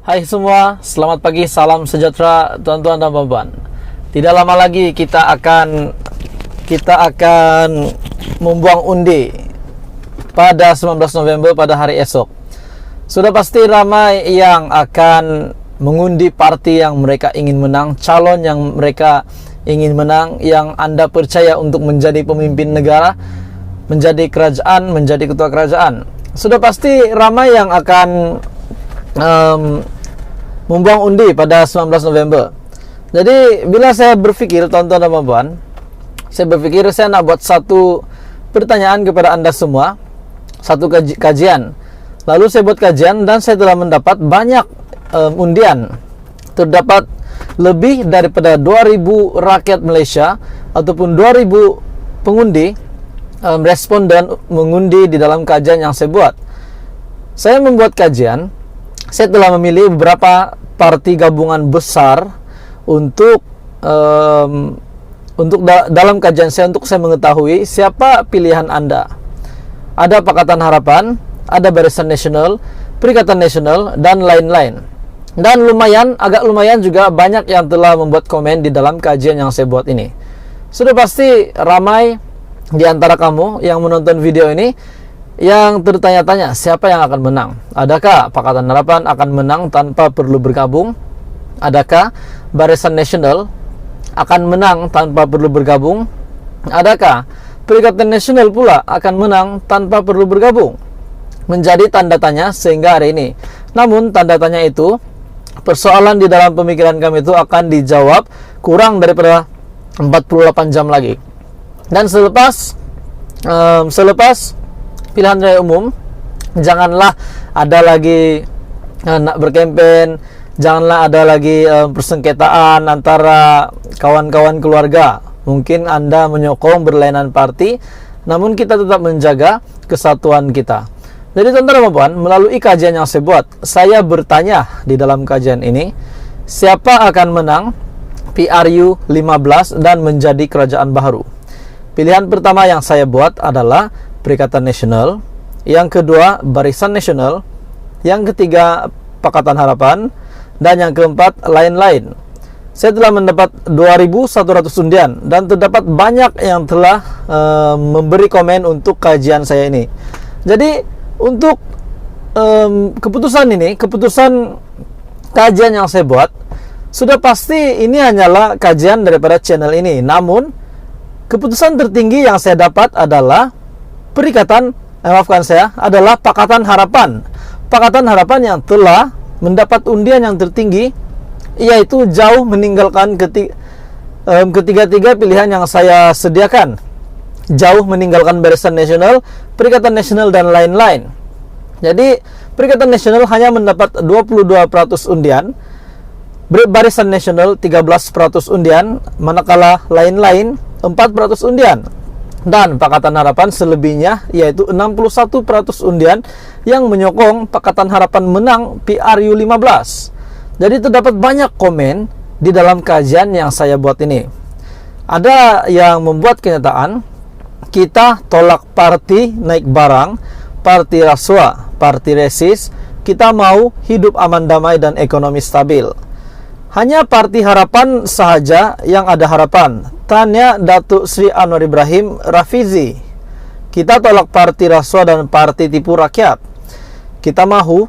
Hai semua, selamat pagi, salam sejahtera tuan-tuan dan puan-puan. Tidak lama lagi kita akan membuang undi pada 19 November pada hari esok. Sudah pasti ramai yang akan mengundi parti yang mereka ingin menang, calon yang mereka ingin menang, yang Anda percaya untuk menjadi pemimpin negara, menjadi kerajaan, menjadi ketua kerajaan. Sudah pasti ramai yang akan membuang undi pada 19 November. Jadi bila saya berpikir, tuan-tuan dan puan-puan, saya nak buat satu pertanyaan kepada Anda semua, satu kajian. Lalu saya buat kajian dan saya telah mendapat banyak undian. Terdapat lebih daripada 2.000 rakyat Malaysia ataupun 2.000 pengundi respon dan mengundi di dalam kajian yang saya buat. Saya membuat kajian. Saya telah memilih beberapa parti gabungan besar untuk dalam kajian saya, untuk saya mengetahui siapa pilihan Anda. Ada Pakatan Harapan, ada Barisan Nasional, Perikatan Nasional, dan lain-lain. Dan agak lumayan juga banyak yang telah membuat komen di dalam kajian yang saya buat ini. Sudah pasti ramai di antara kamu yang menonton video ini yang tertanya-tanya siapa yang akan menang. Adakah Pakatan Harapan akan menang tanpa perlu bergabung? Adakah Barisan Nasional akan menang tanpa perlu bergabung? Adakah Perikatan Nasional pula akan menang tanpa perlu bergabung? Menjadi tanda tanya sehingga hari ini. Namun tanda tanya itu, persoalan di dalam pemikiran kami itu akan dijawab kurang daripada 48 jam lagi. Dan selepas pilihan raya umum, janganlah ada lagi nak berkempen, janganlah ada lagi persengketaan antara kawan-kawan keluarga. Mungkin Anda menyokong berlainan parti, namun kita tetap menjaga kesatuan kita. Jadi tuan-tuan dan puan, melalui kajian yang saya buat, saya bertanya di dalam kajian ini, siapa akan menang PRU 15 dan menjadi kerajaan baru? Pilihan pertama yang saya buat adalah Perikatan Nasional, yang kedua Barisan Nasional, yang ketiga Pakatan Harapan, dan yang keempat lain-lain. Saya telah mendapat 2.100 undian dan terdapat banyak yang telah memberi komen untuk kajian saya ini. Jadi untuk keputusan kajian yang saya buat, sudah pasti ini hanyalah kajian daripada channel ini. Namun keputusan tertinggi yang saya dapat adalah adalah Pakatan Harapan. Pakatan Harapan yang telah mendapat undian yang tertinggi, yaitu jauh meninggalkan ketiga-tiga pilihan yang saya sediakan. Jauh meninggalkan Barisan Nasional, Perikatan Nasional, dan lain-lain. Jadi Perikatan Nasional hanya mendapat 22% undian, Barisan Nasional 13% undian, manakala lain-lain 4% undian. Dan Pakatan Harapan selebihnya, yaitu 61% undian yang menyokong Pakatan Harapan menang PRU 15. Jadi terdapat banyak komen di dalam kajian yang saya buat ini. Ada yang membuat kenyataan, kita tolak parti naik barang, parti rasuah, parti resis, kita mau hidup aman damai dan ekonomi stabil. Hanya Parti Harapan sahaja yang ada harapan. Tanya Datuk Sri Anwar Ibrahim Rafizi. Kita tolak parti rasuah dan parti tipu rakyat. Kita mahu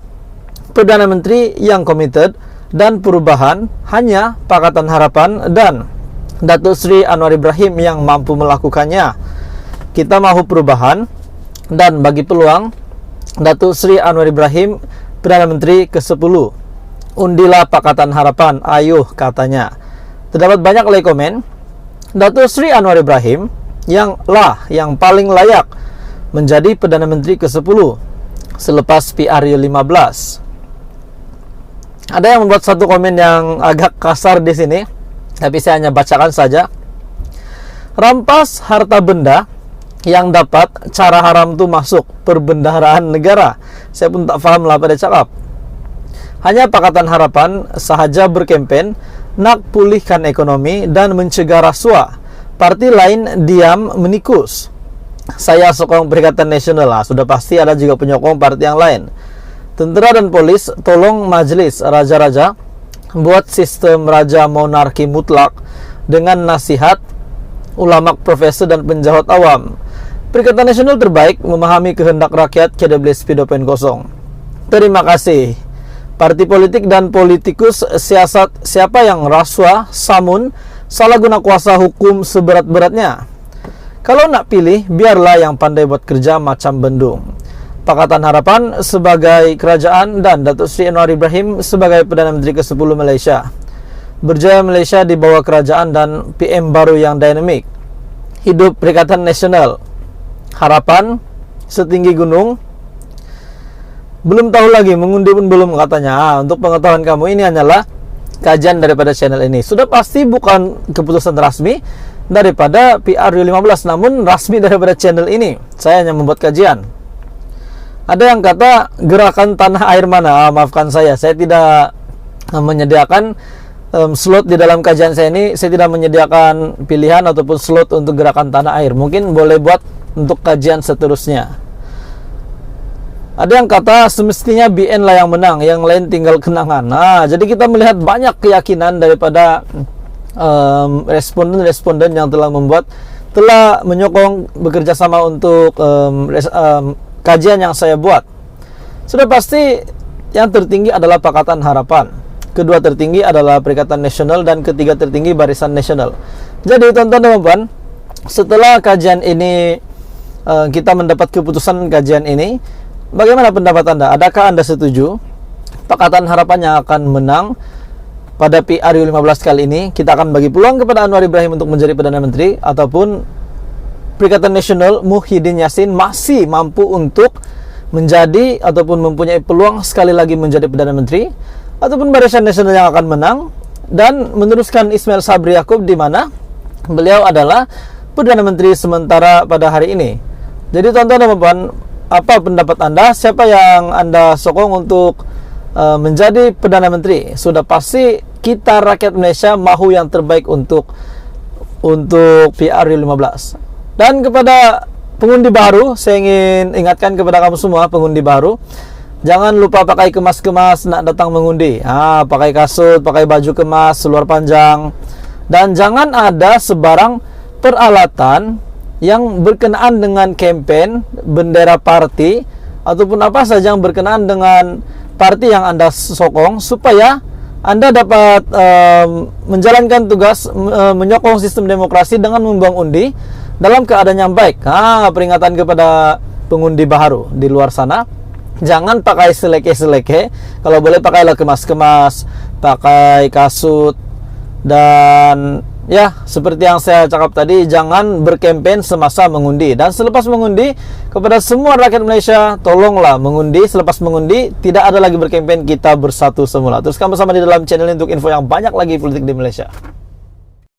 Perdana Menteri yang komited dan perubahan, hanya Pakatan Harapan dan Datuk Sri Anwar Ibrahim yang mampu melakukannya. Kita mahu perubahan dan bagi peluang Datuk Sri Anwar Ibrahim Perdana Menteri ke-10. Undilah Pakatan Harapan, ayo, katanya. Terdapat banyak lagi komen. Datuk Sri Anwar Ibrahim yang paling layak menjadi Perdana Menteri ke-10 selepas PRU 15. Ada yang membuat satu komen yang agak kasar di sini, tapi saya hanya bacakan saja. Rampas harta benda yang dapat cara haram tu masuk perbendaharaan negara. Saya pun tak faham lah apa dia cakap. Hanya Pakatan Harapan sahaja berkempen nak pulihkan ekonomi dan mencegah rasuah. Parti lain diam menikus. Saya sokong Perikatan Nasional lah. Sudah pasti ada juga penyokong parti yang lain. Tentara dan polis, tolong majelis raja-raja buat sistem raja monarki mutlak dengan nasihat ulama, profesor dan penjawat awam. Perikatan Nasional terbaik memahami kehendak rakyat KDBLS 2.0. Terima kasih. Parti politik dan politikus siasat siapa yang rasuah, samun, salah guna kuasa hukum seberat-beratnya. Kalau nak pilih, biarlah yang pandai buat kerja macam bendung. Pakatan Harapan sebagai kerajaan dan Datuk Seri Anwar Ibrahim sebagai Perdana Menteri ke-10 Malaysia. Berjaya Malaysia di bawah kerajaan dan PM baru yang dinamik. Hidup Perikatan Nasional. Harapan setinggi gunung. Belum tahu lagi, mengundi pun belum katanya. Untuk pengetahuan kamu, ini hanyalah kajian daripada channel ini. Sudah pasti bukan keputusan rasmi daripada PRU15, namun rasmi daripada channel ini. Saya hanya membuat kajian. Ada yang kata gerakan tanah air mana? Maafkan saya tidak menyediakan slot di dalam kajian saya ini. Saya tidak menyediakan pilihan ataupun slot untuk gerakan tanah air. Mungkin boleh buat untuk kajian seterusnya. Ada yang kata semestinya BN lah yang menang, yang lain tinggal kenangan. Nah, jadi kita melihat banyak keyakinan daripada responden-responden yang telah menyokong bekerja sama untuk kajian yang saya buat. Sudah pasti yang tertinggi adalah Pakatan Harapan, kedua tertinggi adalah Perikatan Nasional, dan ketiga tertinggi Barisan Nasional. Jadi teman-teman, setelah kajian ini kita mendapat keputusan kajian ini, bagaimana pendapat Anda? Adakah Anda setuju Pakatan Harapan yang akan menang pada PRU15 kali ini? Kita akan bagi peluang kepada Anwar Ibrahim untuk menjadi Perdana Menteri, ataupun Perikatan Nasional Muhyiddin Yassin masih mampu untuk menjadi ataupun mempunyai peluang sekali lagi menjadi Perdana Menteri, ataupun Barisan Nasional yang akan menang dan meneruskan Ismail Sabri Yaakob, di mana beliau adalah Perdana Menteri sementara pada hari ini. Jadi teman-teman, apa pendapat Anda? Siapa yang Anda sokong untuk menjadi Perdana Menteri? Sudah pasti kita rakyat Malaysia mahu yang terbaik untuk PRU15. Dan kepada pengundi baru, saya ingin ingatkan kepada kamu semua pengundi baru, jangan lupa pakai kemas-kemas nak datang mengundi. Pakai kasut, pakai baju kemas seluar panjang, dan jangan ada sebarang peralatan yang berkenaan dengan kempen, bendera parti, ataupun apa saja yang berkenaan dengan parti yang Anda sokong, supaya Anda dapat menjalankan tugas menyokong sistem demokrasi dengan membuang undi dalam keadaan yang baik. Peringatan kepada pengundi baru di luar sana, jangan pakai seleke-seleke. Kalau boleh pakailah kemas-kemas, pakai kasut, dan ya, seperti yang saya cakap tadi, jangan berkempen semasa mengundi. Dan selepas mengundi, kepada semua rakyat Malaysia, tolonglah mengundi. Selepas mengundi, tidak ada lagi berkempen, kita bersatu semula. Teruskan bersama di dalam channel ini untuk info yang banyak lagi politik di Malaysia.